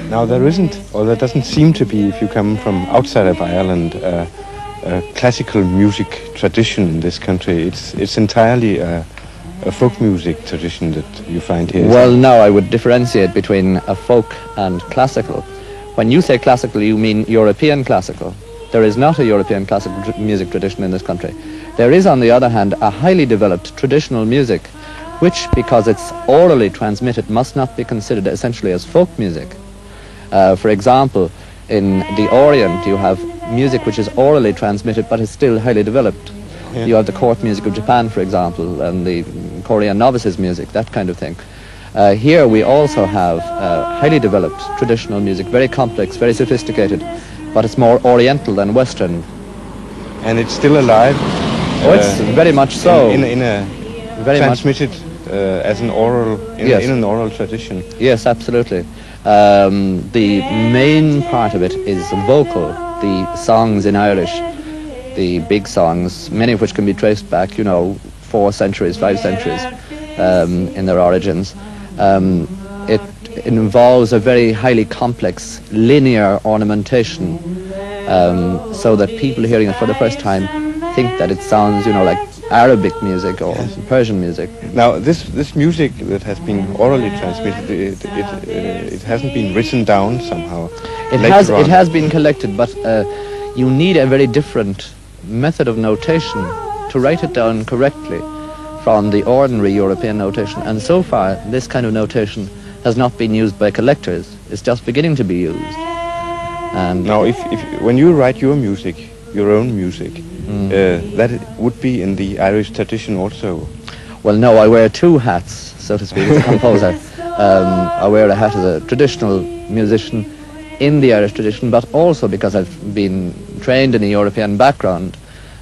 Now there isn't, or there doesn't seem to be, if you come from outside of Ireland, a classical music tradition in this country. It's entirely a folk music tradition that you find here. Well, no, I would differentiate between a folk and classical. When you say classical, you mean European classical. There is not a European classical music tradition in this country. There is, on the other hand, a highly developed traditional music, which, because it's orally transmitted, must not be considered essentially as folk music. For example, in the Orient, you have music which is orally transmitted, but is still highly developed. Yeah. You have the court music of Japan, for example, and the Korean novices music, that kind of thing. Here we also have highly developed traditional music, very complex, very sophisticated, but it's more Oriental than Western. And it's still alive? Oh, it's very much so. In a very transmitted as an oral, yes. In an oral tradition. Yes, absolutely. The main part of it is vocal, the songs in Irish, the big songs, many of which can be traced back, 4 centuries, 5 centuries in their origins. It involves a very highly complex linear ornamentation, so that people hearing it for the first time think that it sounds, like Arabic music or yes. Persian music. Now, this music that has been orally transmitted, it hasn't been written down somehow. It has been collected, but you need a very different method of notation to write it down correctly from the ordinary European notation. And so far, this kind of notation has not been used by collectors. It's just beginning to be used. And now, if when you write your music, your own music, that would be in the Irish tradition also? Well, no, I wear 2 hats, so to speak, as a composer. I wear a hat as a traditional musician in the Irish tradition, but also because I've been trained in a European background.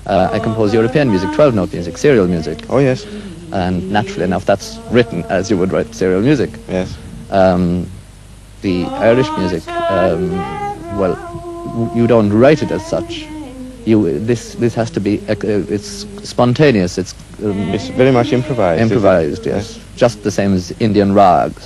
I compose European music, 12-note music, serial music. Oh, yes. And naturally enough, that's written as you would write serial music. Yes. The Irish music, well, you don't write it as such. This has to be, it's spontaneous. It's very much improvised. Improvised, yes. Just the same as Indian rags.